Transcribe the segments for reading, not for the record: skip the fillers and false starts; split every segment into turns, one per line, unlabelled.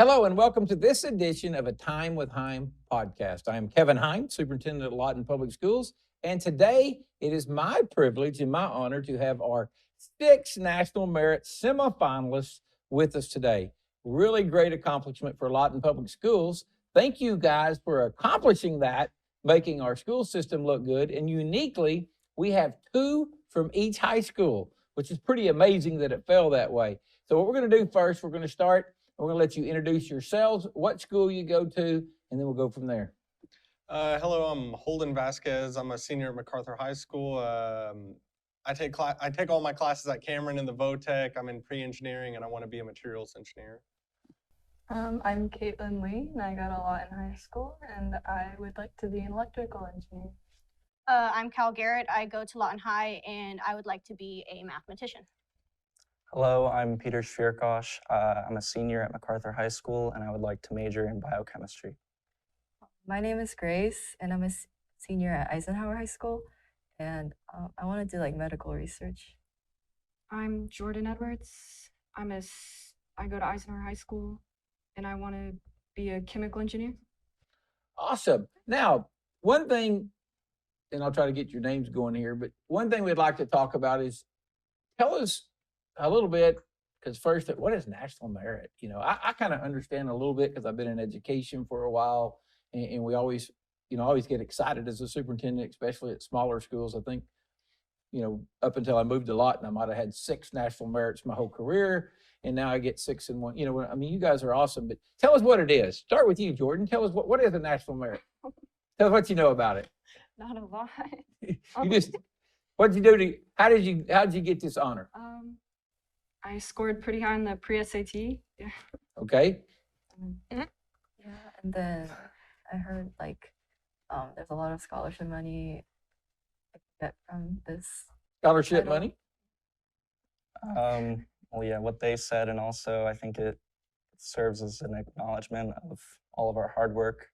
Hello and welcome to this edition of A Time with Hime podcast. I am Kevin Hime, Superintendent at Lawton Public Schools, and today it is my privilege and my honor to have our 6 National Merit Semifinalists with us today. Really great accomplishment for Lawton Public Schools. Thank you guys for accomplishing that, making our school system look good, and uniquely, we have 2 from each high school, which is pretty amazing that it fell that way. So what we're going to do first, we're going to start. We're going to let you introduce yourselves, what school you go to, and then we'll go from there.
Hello, I'm Holden Vasquez. I'm a senior at MacArthur High School. I take all my classes at Cameron in the VOTEC. I'm in pre-engineering, and I want to be a materials engineer.
I'm Caitlin Lee, and I got a Lawton High School, and I would like to be an electrical engineer.
I'm Cal Garrett. I go to Lawton High, and I would like to be a mathematician.
Hello, I'm Peter Schwierkosch. I'm a senior at MacArthur High School, and I would like to major in biochemistry.
My name is Grace, and I'm a senior at Eisenhower High School, and I want to do medical research.
I'm Jordan Edwards. I go to Eisenhower High School, and I want to be a chemical engineer.
Awesome. Now, one thing, and I'll try to get your names going here, but one thing we'd like to talk about is tell us a little bit, because first, what is national merit? I kind of understand a little bit because I've been in education for a while, and we always, always get excited as a superintendent, especially at smaller schools. I think, up until I moved to Lawton, I might have had 6 national merits my whole career, and now I get 6 in one. You guys are awesome, but tell us what it is. Start with you, Jordan. Tell us what is a national merit? Tell us what you know about it.
Not a lot.
What'd you do how did you get this honor?
I scored pretty high in the pre-SAT. Yeah.
Okay.
Yeah, and then I heard there's a lot of scholarship money I get from this.
Scholarship money?
Well, yeah, what they said, and also I think it serves as an acknowledgement of all of our hard work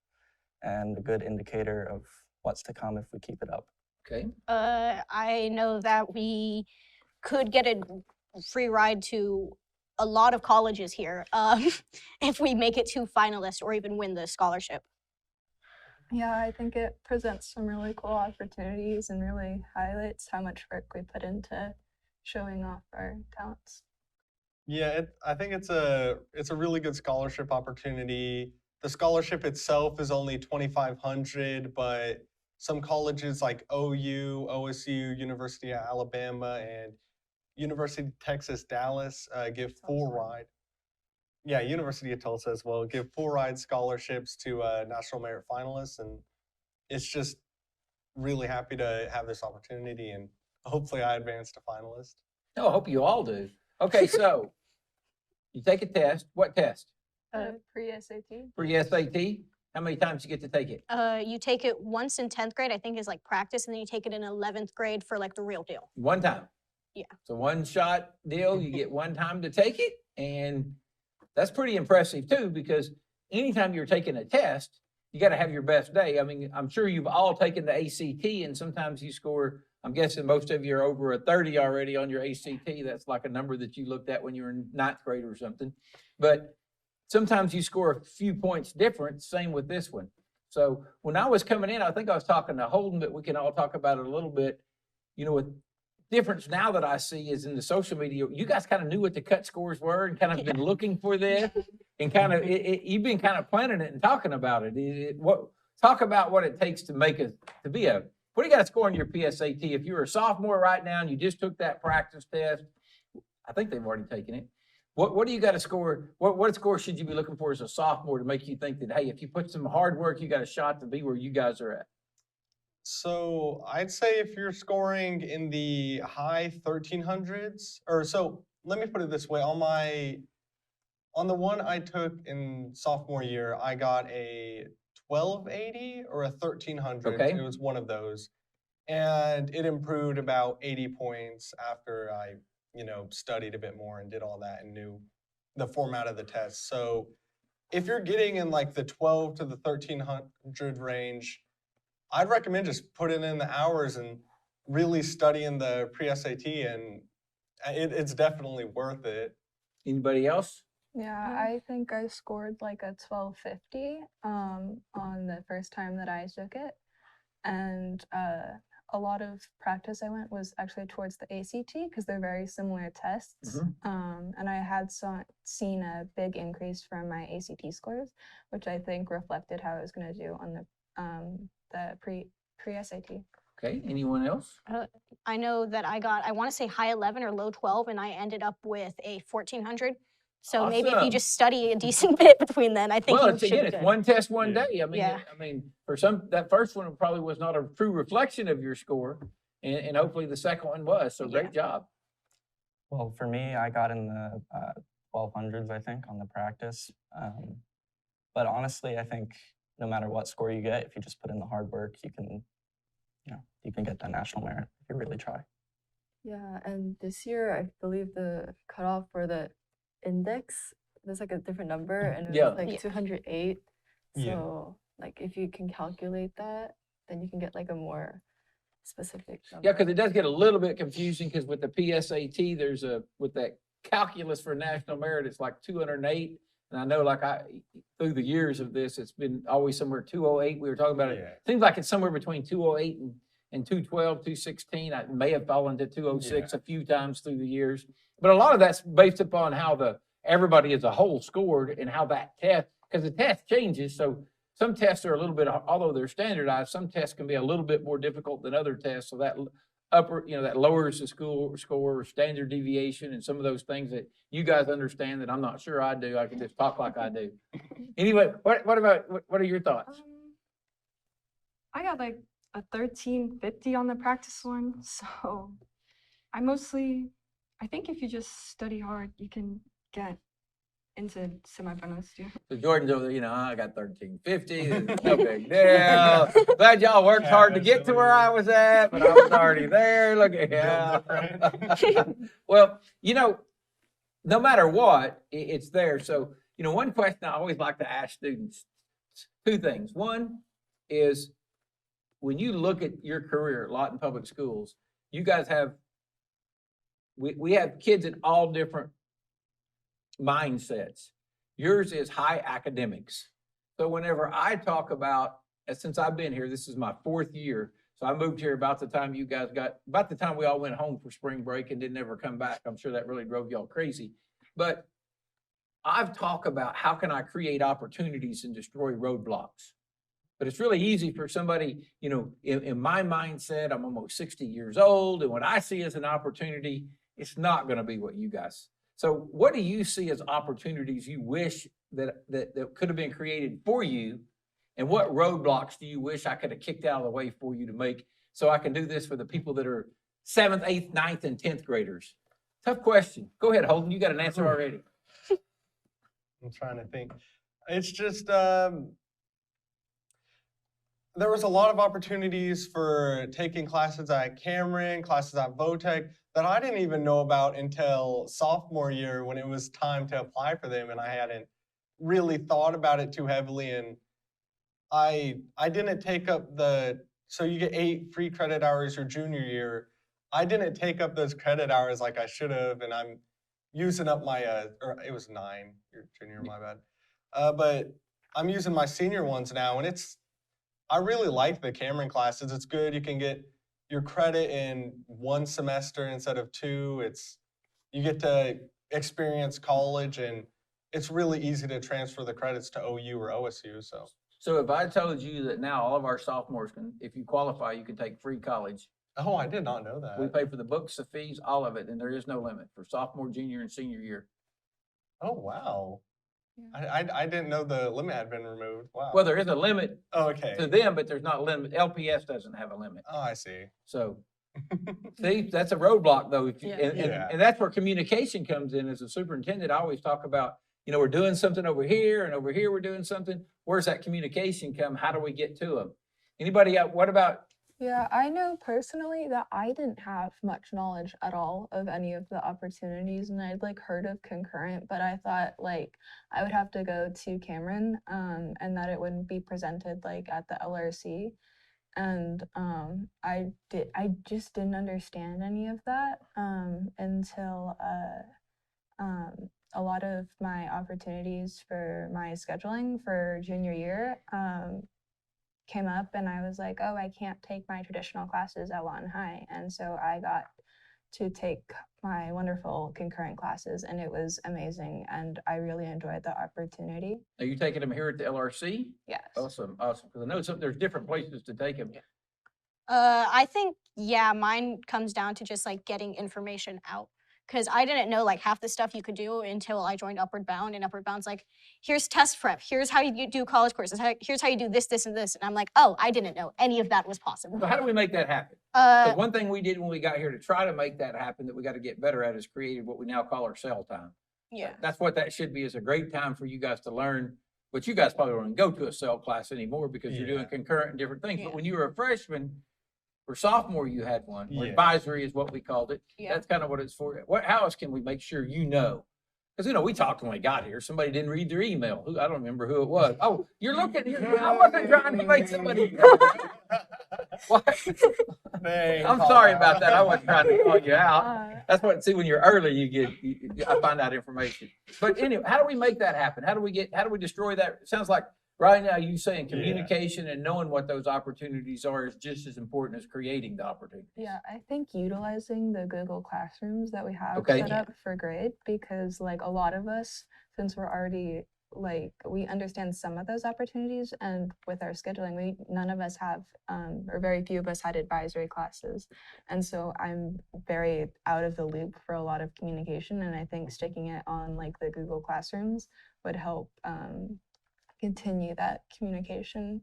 and a good indicator of what's to come if we keep it up.
Okay.
I know that we could get a free ride to a lot of colleges here if we make it to finalists or even win the scholarship.
Yeah, I think it presents some really cool opportunities and really highlights how much work we put into showing off our talents.
Yeah, I think it's a really good scholarship opportunity. The scholarship itself is only $2,500, but some colleges like OU, OSU, University of Alabama, and University of Texas, Dallas give full ride. Yeah, University of Tulsa as well give full ride scholarships to National Merit finalists, and it's just really happy to have this opportunity, and hopefully I advance to finalist.
Oh, I hope you all do. Okay, so you take a test. What test?
Pre-SAT.
Pre-SAT? How many times you get to take it?
You take it once in 10th grade, I think is practice, and then you take it in 11th grade for the real deal.
One time?
Yeah.
So one shot deal, you get one time to take it, and that's pretty impressive too, because anytime you're taking a test, you got to have your best day. I'm sure you've all taken the ACT, and sometimes you score, I'm guessing most of you are over a 30 already on your ACT. That's like a number that you looked at when you were in 9th grade or something. But sometimes you score a few points different, same with this one. So when I was coming in, I think I was talking to Holden, but we can all talk about it a little bit. What difference now that I see is in the social media, you guys kind of knew what the cut scores were and kind of been looking for this, and you've been kind of planning it and talking about it. Talk about what it takes to make what do you got to score on your PSAT? If you're a sophomore right now and you just took that practice test, I think they've already taken it. What do you got to score? What score should you be looking for as a sophomore to make you think that, hey, if you put some hard work, you got a shot to be where you guys are at?
So I'd say if you're scoring in the high 1300s, let me put it this way. On the one I took in sophomore year, I got a 1280 or a 1300.
Okay.
It was one of those. And it improved about 80 points after I, studied a bit more and did all that and knew the format of the test. So if you're getting in the 12 to the 1300 range, I'd recommend just putting in the hours and really studying the pre-SAT, and it's definitely worth it.
Anybody else?
Yeah, I think I scored like a 1250 on the first time that I took it. And a lot of practice I went was actually towards the ACT because they're very similar tests. And I had seen a big increase from my ACT scores, which I think reflected how I was going to do on the pre-SAT.
Okay, anyone else?
I know that I want to say high 11 or low 12, and I ended up with a 1400. So maybe if you
Awesome.
just study a decent bit between then, I think
Well,
you
it's
should be
again, it's
good.
one test, one
Yeah.
day. I mean,
Yeah.
for some, that first one probably was not a true reflection of your score, and hopefully the second one was. So great job.
Well, for me, I got in the 1200s, I think, on the practice. But honestly, I think no matter what score you get, if you just put in the hard work, you can get that national merit if you really try.
Yeah, and this year I believe the cutoff for the index, there's like a different number, and it
Yeah.
was like
Yeah.
208.
Yeah.
So like if you can calculate that, then you can get like a more specific number.
Yeah, because it does get a little bit confusing because with the PSAT, with that calculus for national merit, it's like 208. And I know through the years of this, it's been always somewhere 208. We were talking about it.
Yeah.
Seems like it's somewhere between 208 and 212, 216. I may have fallen to 206 a few times through the years. But a lot of that's based upon how everybody as a whole scored and how that test, because the test changes. So some tests are a little bit, although they're standardized, some tests can be a little bit more difficult than other tests. So that that lowers the score, standard deviation, and some of those things that you guys understand that I'm not sure I do. I can just talk like I do. Anyway, what are your thoughts?
I got like a 1350 on the practice one, so I think if you just study hard, you can get into semifinalists too.
So Jordan's over there, I got 1350. No big deal. Glad y'all worked hard to get to where I was at, but I was already there. Look at Well, no matter what, it's there. So, one question I always like to ask students, two things. One is when you look at your career at Lawton Public Schools, you guys we have kids in all different mindsets. Yours is high academics. So whenever I talk about, since I've been here, this is my 4th year. So I moved here about the time we all went home for spring break and didn't ever come back. I'm sure that really drove y'all crazy. But I've talked about how can I create opportunities and destroy roadblocks. But it's really easy for somebody, in my mindset, I'm almost 60 years old. And what I see as an opportunity, it's not going to be what you guys. So what do you see as opportunities you wish that could have been created for you? And what roadblocks do you wish I could have kicked out of the way for you to make so I can do this for the people that are 7th, 8th, 9th, and 10th graders? Tough question. Go ahead, Holden. You got an answer already.
I'm trying to think. It's just there was a lot of opportunities for taking classes at Cameron, classes at Votech that I didn't even know about until sophomore year when it was time to apply for them, and I hadn't really thought about it too heavily. And I didn't take up so you get 8 free credit hours your junior year. I didn't take up those credit hours like I should have, and I'm using up my, or it was 9, your junior, my bad. But I'm using my senior ones now, and I really like the Cameron classes. It's good. You can get your credit in 1 semester instead of 2. You get to experience college, and it's really easy to transfer the credits to OU or OSU.
So if I told you that now all of our sophomores if you qualify, you can take free college.
Oh, I did not know that.
We pay for the books, the fees, all of it, and there is no limit for sophomore, junior, and senior year.
Oh, wow. I didn't know the limit had been removed. Wow.
Well, there is a limit
okay.
to them, but there's not a limit. LPS doesn't have a limit.
Oh, I see.
So, see, that's a roadblock though.
Yeah.
And that's where communication comes in. As a superintendent, I always talk about, we're doing something over here and over here we're doing something. Where's that communication come? How do we get to them? Anybody else? What about?
Yeah, I know personally that I didn't have much knowledge at all of any of the opportunities, and I'd heard of Concurrent, but I thought I would have to go to Cameron, and that it wouldn't be presented at the LRC. And I just didn't understand any of that until a lot of my opportunities for my scheduling for junior year came up, and I was like, oh, I can't take my traditional classes at Lawton High. And so I got to take my wonderful concurrent classes, and it was amazing. And I really enjoyed the opportunity.
Are you taking them here at the LRC?
Yes.
Awesome, awesome. Because I know there's different places to take them.
I think, yeah, mine comes down to just like getting information out. Because I didn't know like half the stuff you could do until I joined Upward Bound, and Upward Bound's like, here's test prep, here's how you do college courses, here's how you do this, this, and this. And I'm like, oh, I didn't know any of that was possible.
So how do we make that happen? Because
Uh,
one thing we did when we got here to try to make that happen that we got to get better at is created what we now call our cell time.
yeah.
That's what that should be, is a great time for you guys to learn, but you guys probably don't go to a cell class anymore because you're doing
Yeah.
concurrent and different things.
Yeah.
But when you were a freshman or sophomore, you had one, or
Yeah.
advisory is what we called it.
Yeah.
That's kind of what it's for. How else can we make sure you know? Because, we talked when we got here, somebody didn't read their email. I don't remember who it was. Oh, you're looking, I wasn't trying to make somebody. What?
Dang,
I'm
call
sorry
out.
about that. I wasn't trying to call you out.
Uh,
That's what, see, when you're early, I find out information. But anyway, how do we make that happen? How do we destroy that? It sounds like right now you saying
Yeah.
communication and knowing what those opportunities are is just as important as creating the opportunities.
Yeah, I think utilizing the Google Classrooms that we have
Okay.
set up for grade, because like a lot of us, since we're already like, we understand some of those opportunities, and with our scheduling, none of us have, or very few of us had advisory classes. And so I'm very out of the loop for a lot of communication, and I think sticking it on like the Google Classrooms would help continue that communication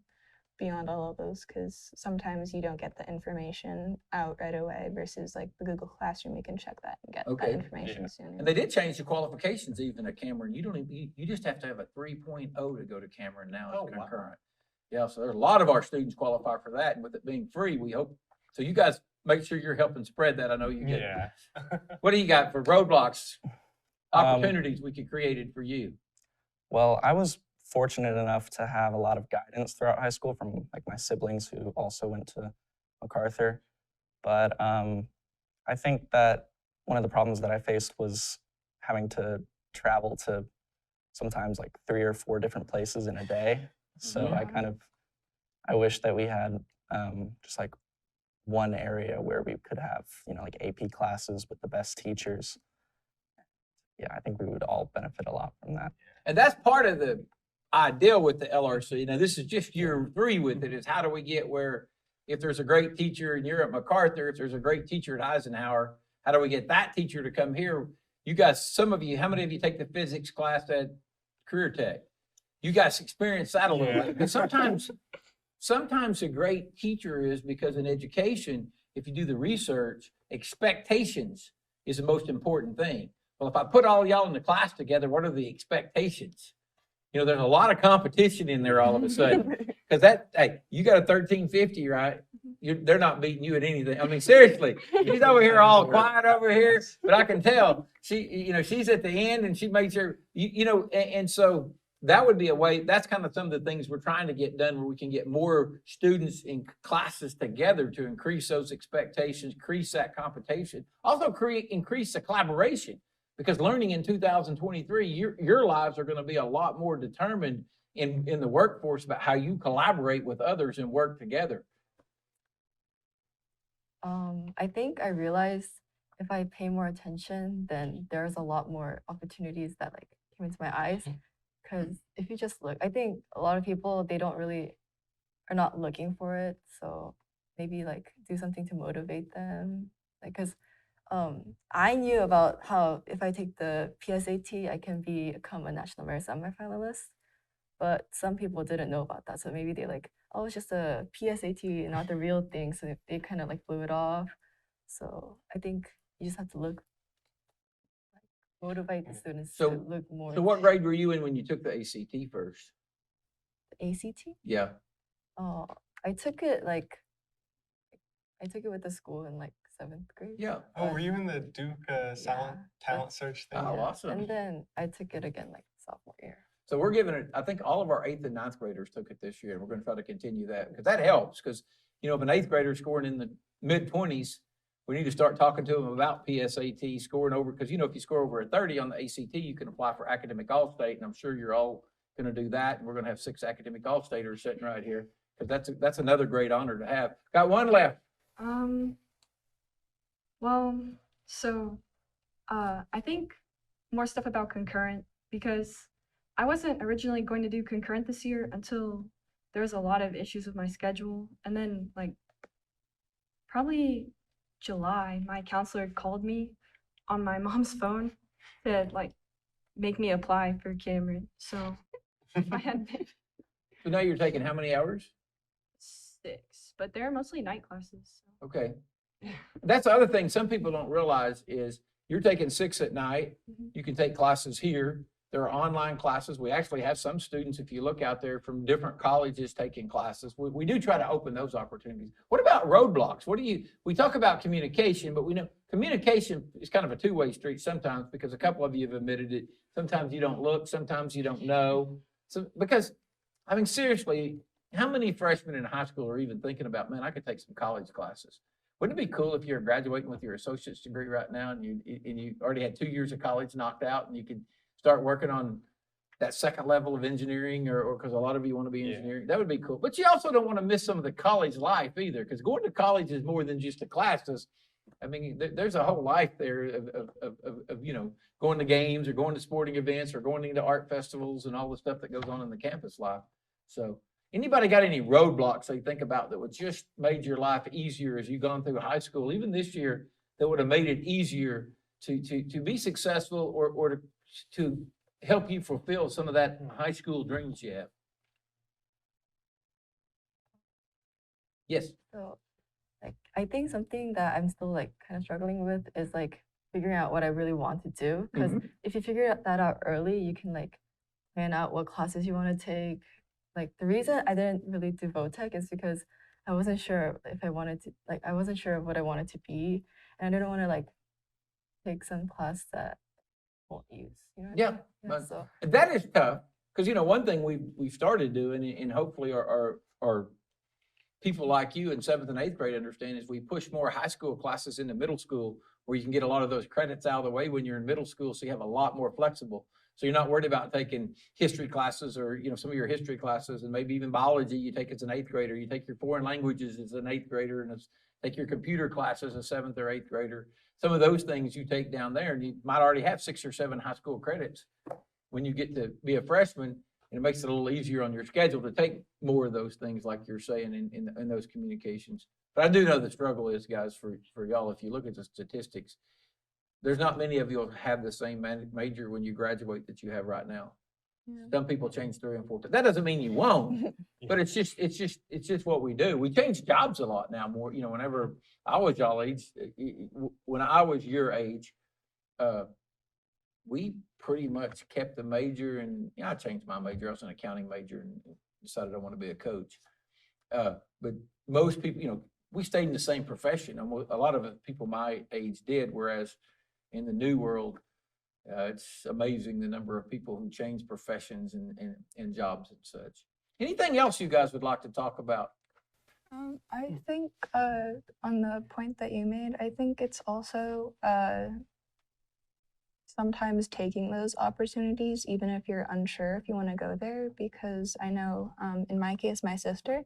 beyond all of those, because sometimes you don't get the information out right away versus like the Google Classroom, you can check that and get
Okay.
that information
Yeah.
sooner.
And they did change the qualifications even at Cameron. You don't even, you just have to have a 3.0 to go to Cameron now
Oh,
as
wow.
concurrent. Yeah, so there's a lot of our students qualify for that, and with it being free, we hope, so you guys make sure you're helping spread that. I know you get.
Yeah.
What do you got for roadblocks, opportunities we could created for you?
Well, I was fortunate enough to have a lot of guidance throughout high school from like my siblings who also went to MacArthur. But I think that one of the problems that I faced was having to travel to sometimes like 3 or 4 different places in a day. So I wish that we had just like one area where we could have, like AP classes with the best teachers. Yeah, I think we would all benefit a lot from that.
And that's part of the idea with the LRC. Now, this is just year 3 with it, is how do we get where if there's a great teacher and you're at MacArthur, if there's a great teacher at Eisenhower, how do we get that teacher to come here? You guys, some of you, how many of you take the physics class at Career Tech? You guys experience that a little
Yeah.
bit. But sometimes a great teacher is because in education, if you do the research, expectations is the most important thing. Well, if I put all y'all in the class together, what are the expectations? There's a lot of competition in there all of a sudden. Because hey, you got a 1350, right? They're not beating you at anything. I mean, seriously, she's over here all quiet over here, but I can tell she's at the end and she made sure, and so that would be a way, that's kind of some of the things we're trying to get done where we can get more students in classes together to increase those expectations, increase that competition, also increase the collaboration. Because learning in 2023, your lives are going to be a lot more determined in the workforce about how you collaborate with others and work together.
I think I realized if I pay more attention, then there's a lot more opportunities that like came into my eyes. Because if you just look, I think a lot of people, they are not looking for it. So maybe like do something to motivate them. Like, because I knew about how if I take the PSAT, I can become a National Merit Semifinalist. But some people didn't know about that. So maybe they like, oh, it's just a PSAT, not the real thing. So they kind of like blew it off. So I think you just have to motivate the students to look more.
So what grade were you in when you took the ACT first?
ACT?
Yeah.
Oh, I took it with the school in like 7th grade.
Yeah.
Oh, were you in the Duke talent search thing?
Oh, awesome.
And then I took it again like sophomore year.
So we're giving it, I think all of our 8th and 9th graders took it this year, and we're going to try to continue that because that helps. Because, if an 8th grader scoring in the mid-20s, we need to start talking to them about PSAT scoring over, because, you know, if you score over a 30 on the ACT, you can apply for academic all-state, and I'm sure you're all gonna do that, and we're gonna have 6 academic all-staters sitting right here, because that's another great honor to have. Got one left.
Well, so I think more stuff about concurrent, because I wasn't originally going to do concurrent this year until there was a lot of issues with my schedule. And then like probably July, my counselor called me on my mom's phone to like make me apply for Cameron. So if I had been
So now you're taking how many hours?
6, but they're mostly night classes. So.
Okay. That's the other thing some people don't realize is you're taking 6 at night.
Mhm.
You can take classes here. There are online classes. We actually have some students, if you look out there, from different colleges taking classes. We do try to open those opportunities. What about roadblocks? We talk about communication, but we know communication is kind of a two-way street sometimes, because a couple of you have admitted it. Sometimes you don't look, sometimes you don't know. So, because, I mean, seriously, how many freshmen in high school are even thinking about, man, I could take some college classes? Wouldn't it be cool if you're graduating with your associate's degree right now and you already had 2 years of college knocked out, and you could start working on that second level of engineering, or because a lot of you want to be
Yeah.
engineering? That would be cool. But you also don't want to miss some of the college life either, because going to college is more than just the classes. I mean, there's a whole life there of, you know, going to games or going to sporting events or going into art festivals and all the stuff that goes on in the campus life. So anybody got any roadblocks they think about that would just made your life easier as you've gone through high school, even this year, that would have made it easier to be successful, or to help you fulfill some of that high school dreams you have? Yes.
So, like, I think something that I'm still like kind of struggling with is like figuring out what I really want to do. Because if you figure that out early, you can like plan out what classes you want to take. Like the reason I didn't really do VOTEC is because I wasn't sure if I wanted to, like, I wasn't sure of what I wanted to be, and I didn't want to like take some class that I won't use. You know what I
Yeah,
mean?
but
So
that is tough, because, you know, one thing we've started doing, and hopefully our people like you in 7th and 8th grade understand, is we push more high school classes into middle school, where you can get a lot of those credits out of the way when you're in middle school, so you have a lot more flexible. So you're not worried about taking history classes, or, you know, some of your history classes, and maybe even biology you take as an 8th grader. You take your foreign languages as an 8th grader, and take your computer classes as a 7th or 8th grader. Some of those things you take down there, and you might already have 6 or 7 high school credits when you get to be a freshman, and it makes it a little easier on your schedule to take more of those things, like you're saying, in those communications. But I do know the struggle is, guys, for y'all, if you look at the statistics, there's not many of you will have the same major when you graduate that you have right now.
Yeah.
Some people change 3 and 4. That doesn't mean you won't, but it's just what we do. We change jobs a lot now more, you know, whenever I was y'all age, when I was your age, we pretty much kept the major, and I changed my major. I was an accounting major and decided I want to be a coach. But most people, you know, we stayed in the same profession. A lot of people my age did, whereas in the new world, it's amazing the number of people who change professions and jobs and such. Anything else you guys would like to talk about?
I think on the point that you made, I think it's also sometimes taking those opportunities, even if you're unsure if you want to go there, because I know in my case, my sister,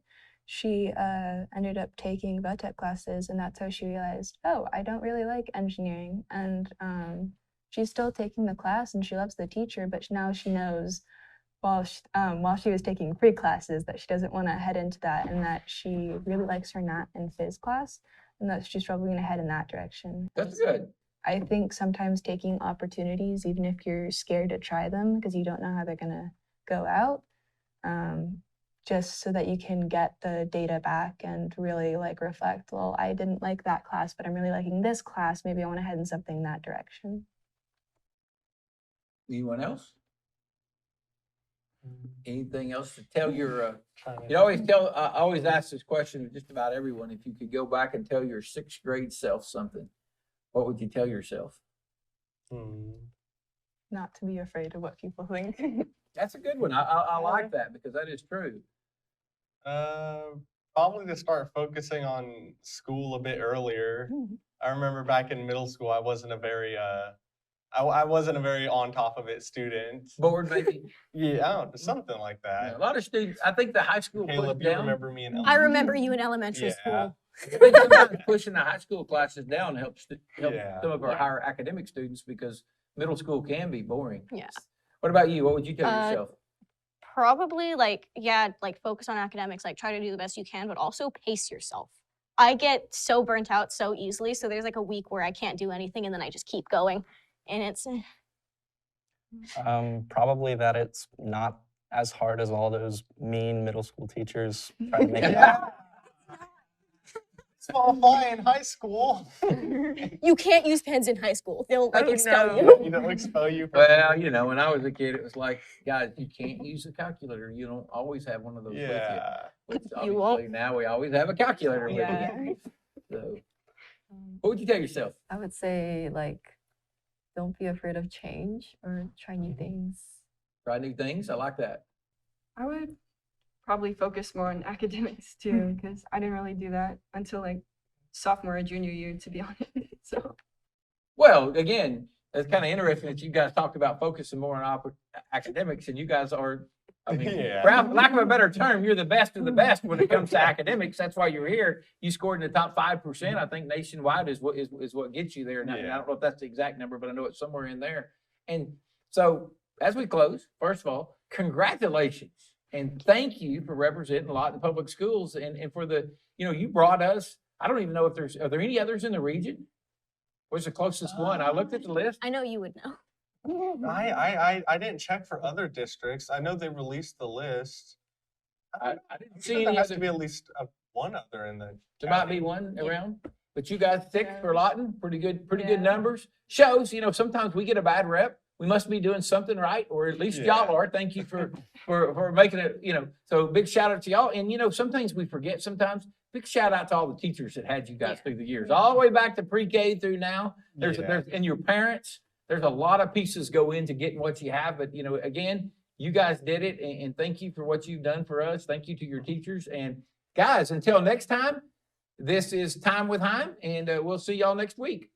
she ended up taking VOTEC classes, and that's how she realized, oh, I don't really like engineering. And she's still taking the class and she loves the teacher, but now she knows while she was taking free classes that she doesn't want to head into that, and that she really likes her nat and phys class, and that she's probably going to head in that direction.
That's good.
I think sometimes taking opportunities, even if you're scared to try them because you don't know how they're going to go out, just so that you can get the data back and really like reflect, well, I didn't like that class, but I'm really liking this class. Maybe I want to head in something that direction.
Anyone else? Anything else to tell your,
Trying
you always tell, I always ask this question to just about everyone. If you could go back and tell your 6th grade self something, what would you tell yourself?
Not to be afraid of what people think.
That's a good one. I like that, because that is true.
probably to start focusing on school a bit earlier. I remember back in middle school, I wasn't a very I wasn't a very on top of it student.
Board maybe.
Yeah, I don't know, something like
Yeah,
that.
a lot of students, I think the high school push
Caleb, you
down.
remember me in
I remember you in elementary
Yeah.
school.
I think sometimes pushing the high school classes down helps
Yeah.
some of our
Yeah.
higher academic students because middle school can be boring.
Yeah.
What about you? What would you tell yourself?
Probably like, yeah, like focus on academics, like try to do the best you can, but also pace yourself. I get so burnt out so easily. So there's like a week where I can't do anything and then I just keep going. And it's
Probably that it's not as hard as all those mean middle school teachers try to make it.
Yeah. Small fly in high school.
you can't use pens in high school. They'll like
Oh,
expel
no.
you.
You know, expel you. From
Well, you know, when I was a kid, it was like, guys, you can't use a calculator. You don't always have one of those
Yeah.
with you. Which
You won't.
obviously now we always have a calculator with
Yeah.
you. So, what would you tell yourself?
I would say like, don't be afraid of change or try new things.
Try new things. I like that.
I would probably focus more on academics too, because I didn't really do that until like sophomore or junior year, to be honest. So
Well, again, it's kind of interesting that you guys talked about focusing more on academics, and you guys are, I mean,
Yeah.
for lack of a better term, you're the best of the best when it comes to academics. That's why you're here. You scored in the top 5%. I think nationwide is what gets you there. And I
Yeah.
don't know if that's the exact number, but I know it's somewhere in there. And so, as we close, first of all, congratulations and thank you for representing Lawton Public Schools and for the, you brought us. I don't even know if are there any others in the region? What's the closest one? I looked at the list.
I know you would know.
I didn't check for other districts. I know they released the list.
I didn't
I'm
see
sure there
any
has to
other.
be at least one other in the.
There might be
county.
one
Yeah.
around, but you guys thick
Yeah.
for Lawton, pretty good
Yeah.
numbers. Shows, sometimes we get a bad rep. We must be doing something right, or at least y'all
Yeah.
are. Thank you for making it, so big shout out to y'all. And some things we forget sometimes. Big shout out to all the teachers that had you guys
Yeah.
through the years, all the way back to pre-K through now. There's
Yeah.
and your parents, there's a lot of pieces go into getting what you have. But again, you guys did it, and thank you for what you've done for us. Thank you to your teachers. And guys, until next time, this is Time with Hime, and we'll see y'all next week.